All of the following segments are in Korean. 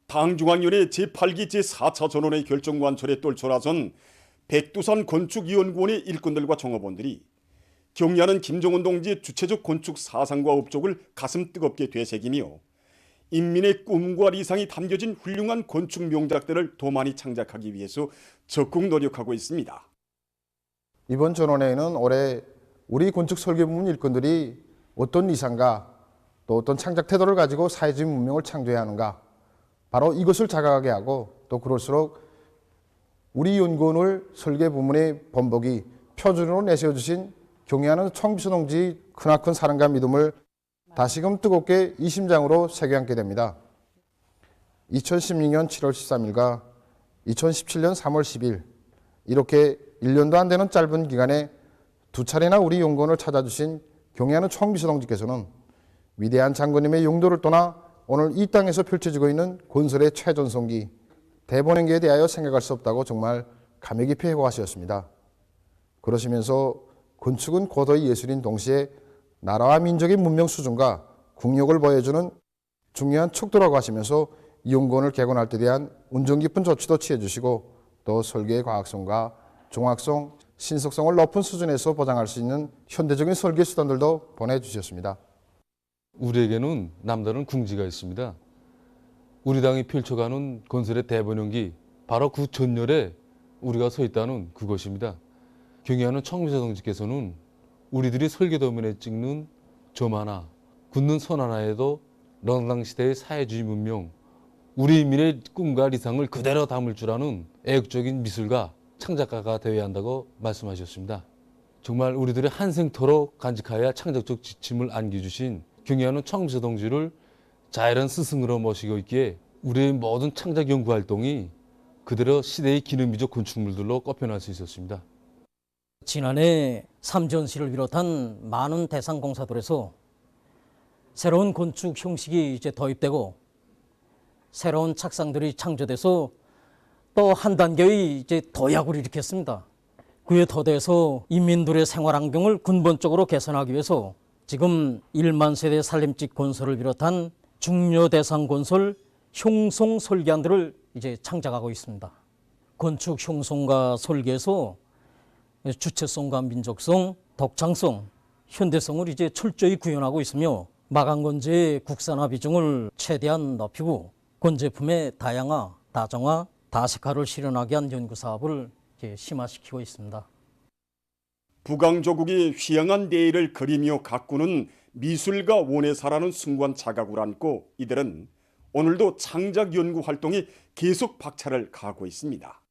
당중앙위원회 제8기 제4차 전원의 결정 관철에 똘쳐나선 백두산 건축연구원의 일꾼들과 종업원들이 경의하는 김정은 동지의 주체적 건축 사상과 업적을 가슴 뜨겁게 되새기며 인민의 꿈과理想이 담겨진 훌륭한 건축 명작들을 더 많이 창작하기 위해서 적극 노력하고 있습니다. 이번 전원회의는 올해 우리 건축 설계 부문 일꾼들이 어떤理想과 또 어떤 창작 태도를 가지고 사회주의 문명을 창조해야 하는가, 바로 이것을 자각하게 하고, 또 그럴수록 우리 연구원을 설계 부문의 본보기 표준으로 내세워주신 경의하는 총비서 동지의 크나큰 사랑과 믿음을 다시금 뜨겁게 이 심장으로 새겨안게 됩니다. 2016년 7월 13일과 2017년 3월 10일 이렇게 1년도 안 되는 짧은 기간에 두 차례나 우리 연구원을 찾아주신 경의하는 총비서 동지께서는 위대한 장군님의 용도를 떠나 오늘 이 땅에서 펼쳐지고 있는 건설의 최전성기 대본행기에 대하여 생각할 수 없다고 정말 감회 깊이 회고하셨습니다. 그러시면서 건축은 고도의 예술인 동시에 나라와 민족의 문명 수준과 국력을 보여주는 중요한 척도라고 하시면서 이 연구원을 개관할 때 대한 운정 깊은 조치도 취해주시고, 또 설계의 과학성과 종합성, 신속성을 높은 수준에서 보장할 수 있는 현대적인 설계 수단들도 보내주셨습니다. 우리에게는 남다른 궁지가 있습니다. 우리 당이 펼쳐가는 건설의 대본연기, 바로 그 전열에 우리가 서 있다는 그것입니다. 경의하는 총비서 동지께서는 우리들이 설계도면에 찍는 점 하나, 굳는 선 하나에도 런당 시대의 사회주의 문명, 우리 인민의 꿈과理想을 그대로 담을 줄 아는 애국적인 미술가, 창작가가 되어야 한다고 말씀하셨습니다. 정말 우리들의 한생토록 간직하여야 창작적 지침을 안겨주신 경의하는 총비서 동지를 자연한 스승으로 모시고 있기에 우리의 모든 창작 연구 활동이 그대로 시대의 기능미적 건축물들로 꼽혀날 수 있었습니다. 지난해 삼전시를 비롯한 많은 대상 공사들에서 새로운 건축 형식이 이제 도입되고 새로운 착상들이 창조돼서 또 한 단계의 이제 도약을 일으켰습니다. 그에 더해서 인민들의 생활 환경을 근본적으로 개선하기 위해서 지금 1만 세대 살림집 건설을 비롯한 중요 대상 건설 형성 설계안들을 이제 창작하고 있습니다. 건축 형성과 설계에서 주체성과 민족성, 독창성, 현대성을 이제 철저히 구현하고 있으며 마감 건재의 국산화 비중을 최대한 높이고 건제품의 다양화, 다정화, 다색화를 실현하게 한 연구 사업을 심화시키고 있습니다. 북왕조국이 휘황한 내일을 그리며 가꾸는 미술가 원예사라는 숭고한 자각을 안고 이들은 오늘도 창작 연구 활동이 계속 박차를 가하고 있습니다.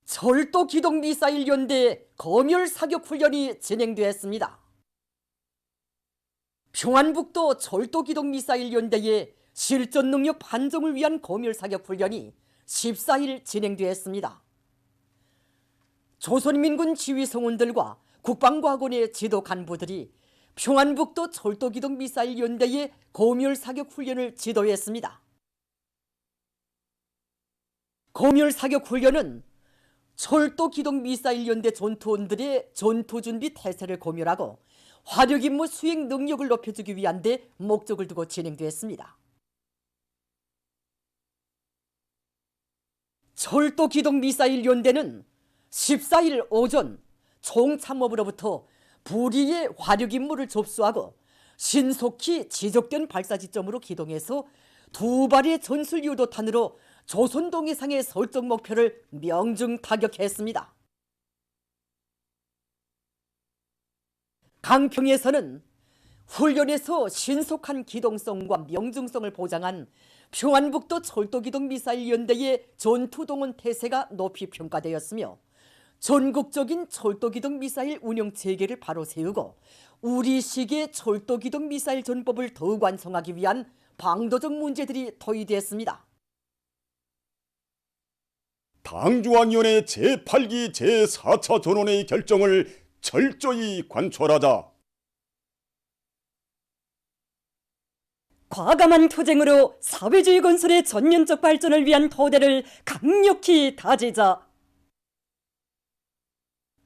철도 기동 미사일 연대 검열 사격 훈련이 진행되었습니다. 평안북도 철도 기동 미사일 연대의 실전 능력 판정을 위한 검열 사격 훈련이 14일 진행되었습니다. 조선민군 지휘성원들과 국방과학원의 지도 간부들이 평안북도 철도 기동 미사일 연대의 검열 사격 훈련을 지도했습니다. 검열 사격 훈련은 철도 기동 미사일 연대 전투원들의 전투 준비 태세를 검열하고 화력 임무 수행 능력을 높여주기 위한 데 목적을 두고 진행되었습니다. 철도 기동 미사일 연대는 14일 오전 총참모부로부터 불의의 화력 임무를 접수하고 신속히 지적된 발사 지점으로 기동해서 두 발의 전술 유도탄으로 조선 동해상의 설정 목표를 명중 타격했습니다. 강평에서는 훈련에서 신속한 기동성과 명중성을 보장한 평안북도 철도기동 미사일 연대의 전투동원 태세가 높이 평가되었으며 전국적인 철도기동 미사일 운영 체계를 바로 세우고 우리식의 철도기동 미사일 전법을 더욱 완성하기 위한 방도적 문제들이 토의되었습니다. 당중앙위원회 제8기 제4차 전원의 결정을 철저히 관철하자. 과감한 투쟁으로 사회주의 건설의 전면적 발전을 위한 토대를 강력히 다지자.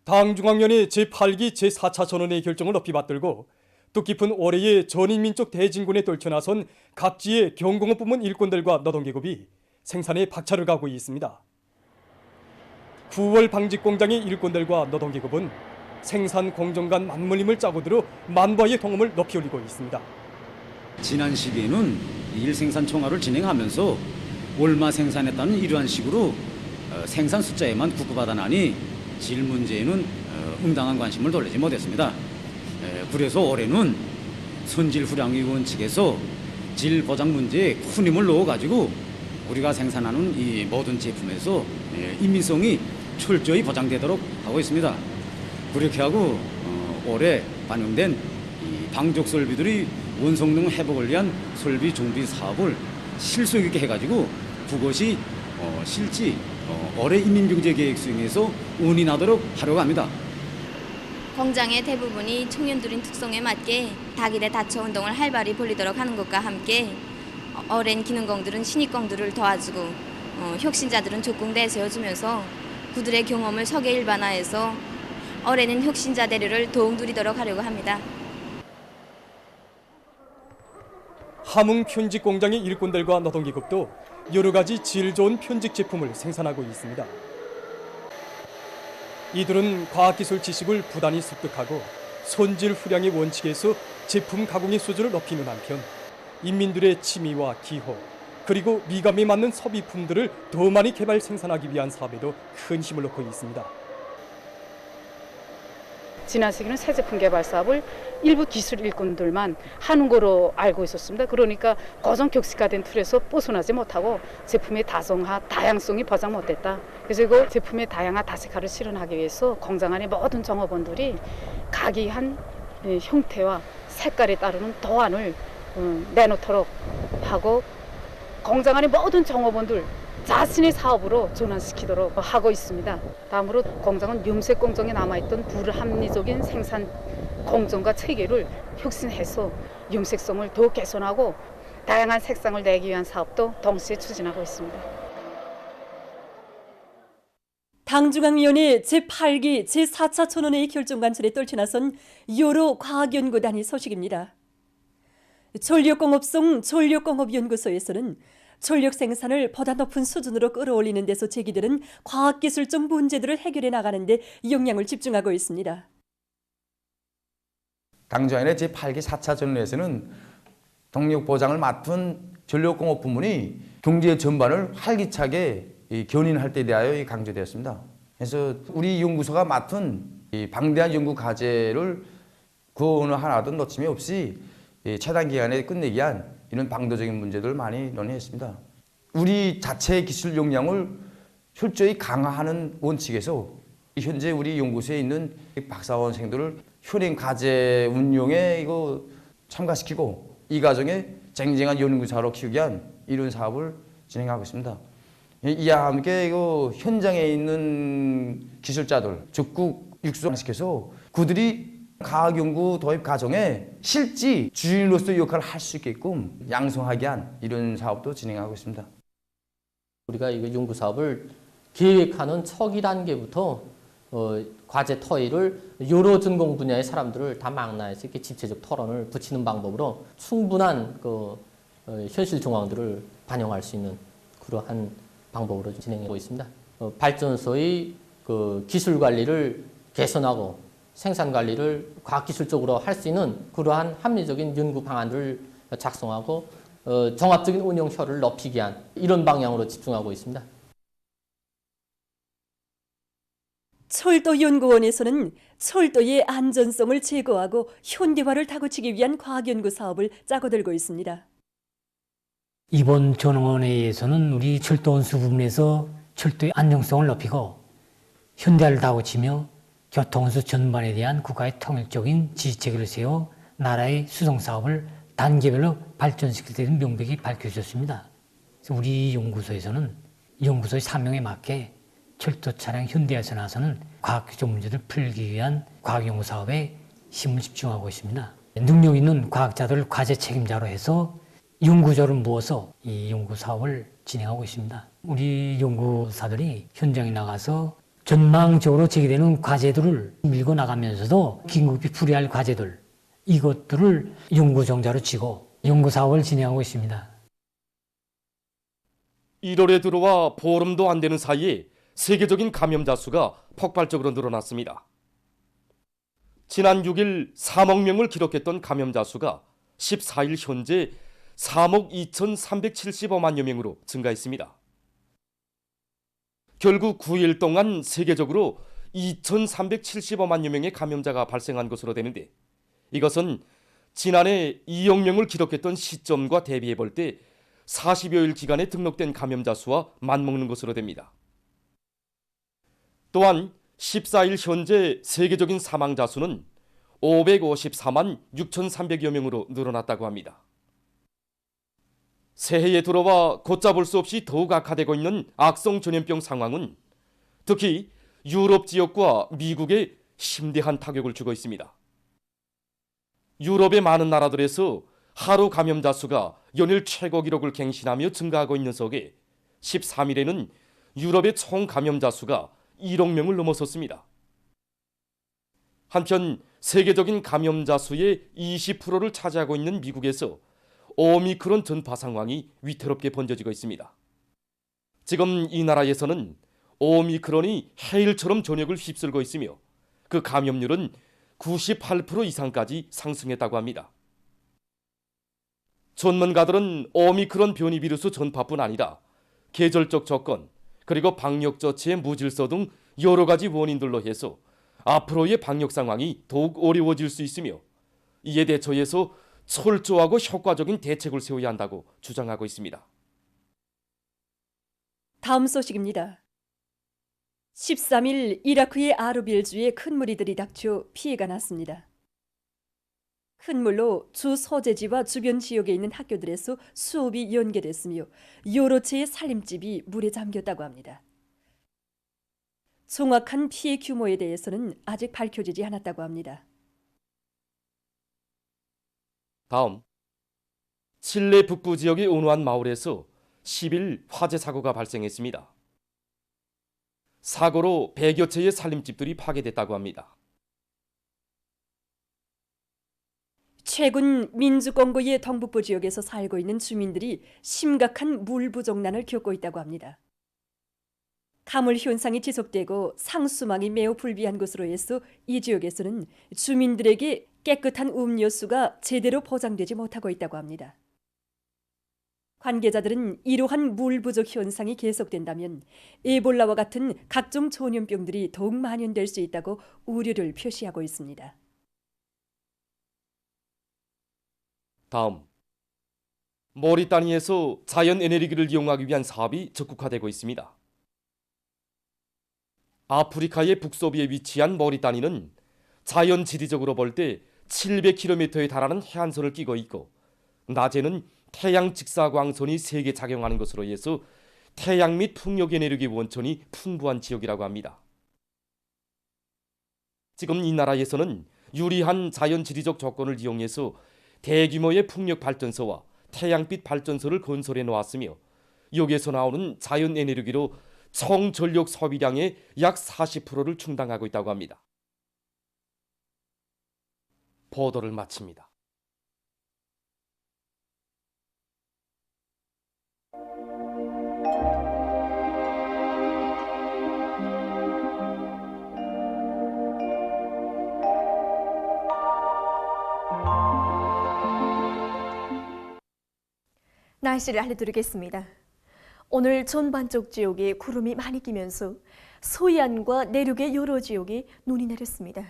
당중앙위원회 제8기 제4차 전원의 결정을 높이 받들고 뜻깊은 올해의 전인민족 대진군에 떨쳐나선 각지의 경공업 부문 일꾼들과 노동계급이 생산에 박차를 가하고 있습니다. 9월 방직공장의 일꾼들과 노동계급은 생산 공정 간 맞물림을 짜고 들어 만바의 동업을 높이 올리고 있습니다. 지난 시기에는 일생산 총화를 진행하면서 얼마 생산했다는 이러한 식으로 생산 숫자에만 구구받아나니 질 문제에는 응당한 관심을 돌리지 못했습니다. 그래서 올해는 선질후량위원 측에서 질 보장 문제에 큰 힘을 넣어가지고 우리가 생산하는 이 모든 제품에서 인민성이 철저히 보장되도록 하고 있습니다. 그렇게 하고 올해 반영된 이 방적 설비들이 원성능 회복을 위한 설비 정비 사업을 실속 있게 해가지고 그것이 실제 올해 인민경제계획 수행에서 운인하도록 하려고 합니다. 공장의 대부분이 청년들인 특성에 맞게 닭일의 다처 운동을 활발히 벌이도록 하는 것과 함께 어린 기능공들은 신입공들을 도와주고 혁신자들은 조공 내세워주면서 그들의 경험을 석에 일반화해서 올해는 혁신자 대류를 더욱 누리도록 하려고 합니다. 함흥 편직 공장의 일꾼들과 노동계급도 여러 가지 질 좋은 편직 제품을 생산하고 있습니다. 이들은 과학기술 지식을 부단히 습득하고 손질 후량의 원칙에서 제품 가공의 수준을 높이는 한편 인민들의 취미와 기호 그리고 미감에 맞는 소비품들을 더 많이 개발 생산하기 위한 사업에도 큰 힘을 넣고 있습니다. 지난 시기는 새 제품 개발 사업을 일부 기술 일꾼들만 하는 거로 알고 있었습니다. 그러니까 고정 격식화된 틀에서 벗어나지 못하고 제품의 다성화, 다양성이 보장 못됐다. 그래서 그 제품의 다양화, 다색화를 실현하기 위해서 공장 안의 모든 종업원들이 각이한 형태와 색깔에 따르는 도안을 내놓도록 하고 공장 안의 모든 종업원들 자신의 사업으로 전환시키도록 하고 있습니다. 다음으로 공장은 염색 공정에 남아있던 불합리적인 생산 공정과 체계를 혁신해서 염색성을 더 개선하고 다양한 색상을 내기 위한 사업도 동시에 추진하고 있습니다. 당중앙위원회 제8기 제4차 전원회의 결정관철에 떨쳐나선 여러 과학연구단의 소식입니다. 전력공업성 전력공업연구소에서는 전력 생산을 보다 높은 수준으로 끌어올리는 데서 제기되는 과학기술적 문제들을 해결해 나가는 데 역량을 집중하고 있습니다. 당정위원회 제8기 4차 전원회에서는 동력 보장을 맡은 전력공업 부문이 경제 전반을 활기차게 견인할 때 대하여 강조되었습니다. 그래서 우리 연구소가 맡은 이 방대한 연구 과제를 그 어느 하나도 놓침이 없이 최단 기간에 끝내기 위한 이런 방도적인 문제들을 많이 논의했습니다. 우리 자체 기술 역량을 철저히 강화하는 원칙에서 현재 우리 연구소에 있는 박사원생들을 현행 과제 운용에 이거 참가시키고 이 과정에 쟁쟁한 연구자로 키우기 위한 이런 사업을 진행하고 있습니다. 이와 함께 이거 현장에 있는 기술자들 적극 육성시켜서 그들이 과학연구 도입 과정에 실제 주인으로서 역할을 할 수 있게끔 양성하게 한 이런 사업도 진행하고 있습니다. 우리가 이거 연구 사업을 계획하는 초기 단계부터 과제 토의를 여러 전공 분야의 사람들을 다 망라해서 이렇게 집체적 토론을 붙이는 방법으로 충분한 현실 정황들을 반영할 수 있는 그러한 방법으로 진행하고 있습니다. 발전소의 기술 관리를 개선하고 생산 관리를 과학기술적으로 할 수 있는 그러한 합리적인 연구 방안들을 작성하고 종합적인 운영 효율을 높이기 위한 이런 방향으로 집중하고 있습니다. 철도연구원에서는 철도의 안전성을 제고하고 현대화를 다구치기 위한 과학연구 사업을 짜고 들고 있습니다. 이번 전원회의에서는 우리 철도 운수 부분에서 철도의 안정성을 높이고 현대화를 다구치며 교통운수 전반에 대한 국가의 통일적인 지시체계를 세워 나라의 수송사업을 단계별로 발전시킬 때는 명백히 밝혀졌습니다. 그래서 우리 연구소에서는 연구소의 사명에 맞게 철도 차량 현대화에서 나서는 과학기술 문제를 풀기 위한 과학연구 사업에 힘을 집중하고 있습니다. 능력 있는 과학자들을 과제 책임자로 해서 연구조를 모아서 이 연구 사업을 진행하고 있습니다. 우리 연구사들이 현장에 나가서 전망적으로 제기되는 과제들을 밀고 나가면서도 긴급히 풀이할 과제들, 이것들을 연구정자로 치고 연구사업을 진행하고 있습니다. 1월에 들어와 보름도 안 되는 사이에 세계적인 감염자 수가 폭발적으로 늘어났습니다. 지난 6일 3억 명을 기록했던 감염자 수가 14일 현재 3억 2,375만여 명으로 증가했습니다. 결국 9일 동안 세계적으로 2,375만여 명의 감염자가 발생한 것으로 되는데, 이것은 지난해 2억 명을 기록했던 시점과 대비해 볼 때 40여일 기간에 등록된 감염자 수와 맞먹는 것으로 됩니다. 또한 14일 현재 세계적인 사망자 수는 554만 6,300여 명으로 늘어났다고 합니다. 새해에 들어와 걷잡을 수 없이 더욱 악화되고 있는 악성 전염병 상황은 특히 유럽 지역과 미국에 심대한 타격을 주고 있습니다. 유럽의 많은 나라들에서 하루 감염자 수가 연일 최고 기록을 갱신하며 증가하고 있는 속에 13일에는 유럽의 총 감염자 수가 1억 명을 넘어섰습니다. 한편 세계적인 감염자 수의 20%를 차지하고 있는 미국에서 오미크론 전파 상황이 위태롭게 번져지고 있습니다. 지금 이 나라에서는 오미크론이 해일처럼 전역을 휩쓸고 있으며 그 감염률은 98% 이상까지 상승했다고 합니다. 전문가들은 오미크론 변이 비루스 전파뿐 아니라 계절적 조건, 그리고 방역 조치의 무질서 등 여러 가지 원인들로 해서 앞으로의 방역 상황이 더욱 어려워질 수 있으며, 이에 대처해서 철저하고 효과적인 대책을 세워야 한다고 주장하고 있습니다. 다음 소식입니다. 13일 이라크의 아르빌주에 큰 물이 들이닥쳐 피해가 났습니다. 큰 물로 주 소재지와 주변 지역에 있는 학교들에서 수업이 연계됐으며 여러 채의 살림집이 물에 잠겼다고 합니다. 정확한 피해 규모에 대해서는 아직 밝혀지지 않았다고 합니다. 다음, 칠레 북부 지역의 어느 한 마을에서 10일 화재 사고가 발생했습니다. 사고로 100여 채의 살림집들이 파괴됐다고 합니다. 최근 민주공고의 동북부 지역에서 살고 있는 주민들이 심각한 물 부족난을 겪고 있다고 합니다. 가물 현상이 지속되고 상수망이 매우 불비한 것으로 해서 이 지역에서는 주민들에게 깨끗한 음료수가 제대로 보장되지 못하고 있다고 합니다. 관계자들은 이러한 물 부족 현상이 계속된다면 에볼라와 같은 각종 전염병들이 더욱 만연될 수 있다고 우려를 표시하고 있습니다. 다음, 모리타니아에서 자연 에너지를 이용하기 위한 사업이 적극화되고 있습니다. 아프리카의 북서부에 위치한 모리타니아는 자연 지리적으로 볼 때 700km에 달하는 해안선을 끼고 있고, 낮에는 태양 직사광선이 세게 작용하는 것으로 해서 태양 및 풍력 에너지 원천이 풍부한 지역이라고 합니다. 지금 이 나라에서는 유리한 자연 지리적 조건을 이용해서 대규모의 풍력 발전소와 태양빛 발전소를 건설해 놓았으며, 여기에서 나오는 자연 에너지로 총 전력 소비량의 약 40%를 충당하고 있다고 합니다. 보도를 마칩니다. 날씨를 알려드리겠습니다. 오늘 전반적 지역에 구름이 많이 끼면서 서해안과 내륙의 여러 지역에 눈이 내렸습니다.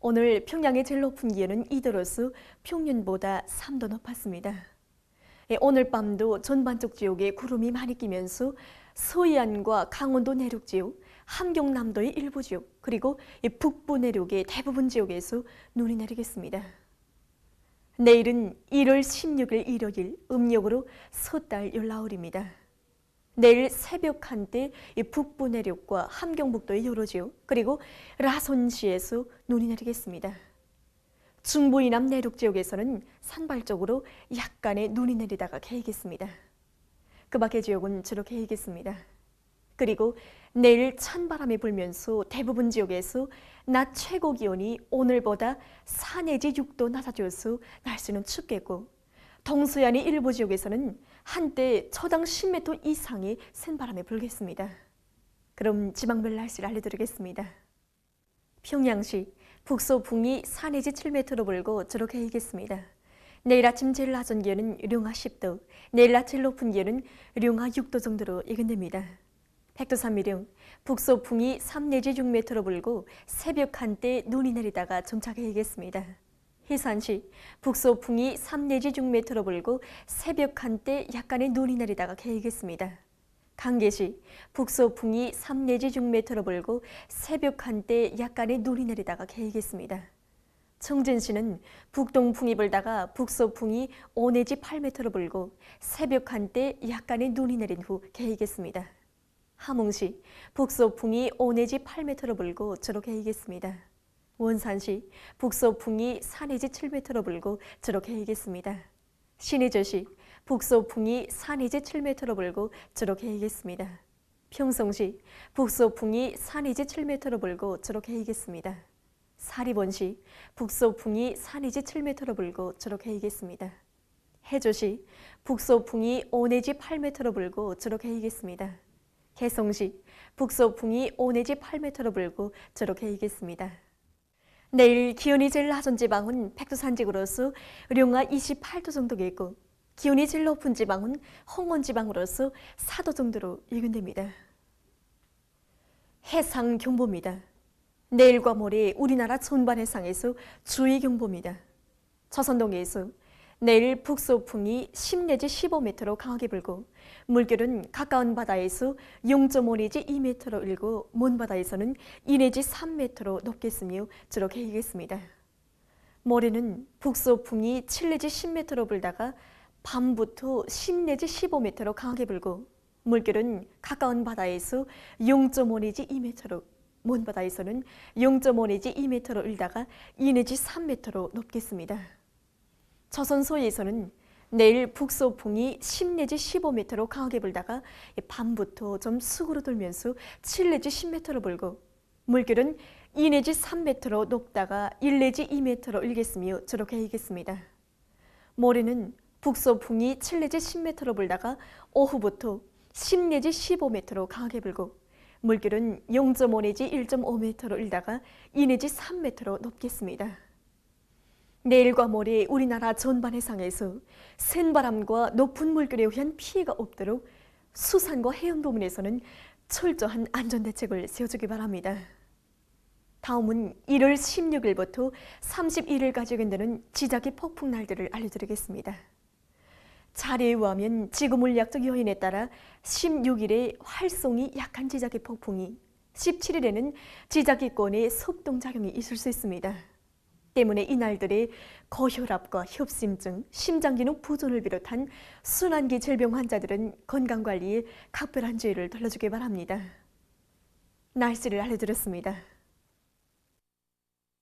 오늘 평양의 제일 높은 기온은 이더러스 평년보다 3도 높았습니다. 오늘 밤도 전반적 지역에 구름이 많이 끼면서 서해안과 강원도 내륙 지역, 함경남도의 일부 지역, 그리고 북부 내륙의 대부분 지역에서 눈이 내리겠습니다. 내일은 1월 16일 일요일 음력으로 섣달 열나흘입니다. 내일 새벽 한때 북부 내륙과 함경북도의 여러 지역, 그리고 라선시에서 눈이 내리겠습니다. 중부 이남 내륙 지역에서는 산발적으로 약간의 눈이 내리다가 개이겠습니다. 그 밖의 지역은 주로 개이겠습니다. 그리고 내일 찬바람이 불면서 대부분 지역에서 낮 최고 기온이 오늘보다 4 내지 6도 낮아져서 날씨는 춥겠고 동서안의 일부 지역에서는 한때 초당 10m 이상의 센 바람이 불겠습니다. 그럼 지방별 날씨를 알려드리겠습니다. 평양시 북서풍이 4 내지 7m로 불고 저렇게 일겠습니다. 내일 아침 제일 낮은 기온은 룡화 10도, 내일 낮 제일 높은 기온은 룡화 6도 정도로 예견됩니다. 백두산 미령 북서풍이 3 내지 6m로 불고 새벽 한때 눈이 내리다가 점차게 일겠습니다. 해산시 북서풍이 3 내지 6m로 불고 새벽 한때 약간의 눈이 내리다가 개이겠습니다. 강계시 북서풍이 3 내지 6m로 불고 새벽 한때 약간의 눈이 내리다가 개이겠습니다. 청진시는 북동풍이 불다가 북서풍이 5 내지 8m로 불고 새벽 한때 약간의 눈이 내린 후 개이겠습니다. 함흥시 북서풍이 5 내지 8m로 불고 저렇게 일겠습니다. 원산시 북서풍이 4 내지 7m로 불고 저렇게 일겠습니다. 신의저시 북서풍이 4 내지 7m로 불고 저렇게 일겠습니다. 평성시 북서풍이 4 내지 7m로 불고 저렇게 일겠습니다. 사리본시 북서풍이 4 내지 7m로 불고 저렇게 일겠습니다. 해조시 북서풍이 5 내지 8m로 불고 저렇게 일겠습니다. 개성시 북서풍이 5 내지 8m로 불고 저렇게 일겠습니다. 내일 기온이 제일 낮은 지방은 백두산 지구로서 룡화 28도 정도겠고 기온이 제일 높은 지방은 홍원 지방으로서 4도 정도로 예견됩니다. 해상경보입니다. 내일과 모레 우리나라 전반 해상에서 주의경보입니다. 조선동해에서 내일 북서풍이 10 내지 15m로 강하게 불고 물결은 가까운 바다에서 0.5 내지 2m로 일고 먼 바다에서는 2 내지 3m로 높겠으며 저렇게 일겠습니다. 모레는 북서풍이 7 내지 10m로 불다가 밤부터 10 내지 15m로 강하게 불고 물결은 가까운 바다에서 0.5 내지 2m로 먼 바다에서는 0.5 내지 2m로 일다가 2 내지 3m로 높겠습니다. 조선소에서는 내일 북서풍이 10 내지 15m로 강하게 불다가 밤부터 좀 수구로 돌면서 7 내지 10m로 불고 물결은 2 내지 3m로 높다가 1 내지 2m로 일겠으며 저렇게 일겠습니다. 모레는 북서풍이 7 내지 10m로 불다가 오후부터 10 내지 15m로 강하게 불고 물결은 0.5 내지 1.5m로 일다가 2 내지 3m로 높겠습니다. 내일과 모레 우리나라 전반 해상에서 센 바람과 높은 물결에 의한 피해가 없도록 수산과 해양 부문에서는 철저한 안전대책을 세워주기 바랍니다. 다음은 1월 16일부터 31일까지 예견되는 지자기 폭풍 날들을 알려드리겠습니다. 자료에 의하면 지구 물리학적 요인에 따라 16일에 활성이 약한 지자기 폭풍이 17일에는 지자기권에 섭동작용이 있을 수 있습니다. 때문에 이날들의 고혈압과 협심증, 심장기능 부전을 비롯한 순환기 질병 환자들은 건강관리에 각별한 주의를 돌려주기 바랍니다. 날씨를 알려드렸습니다.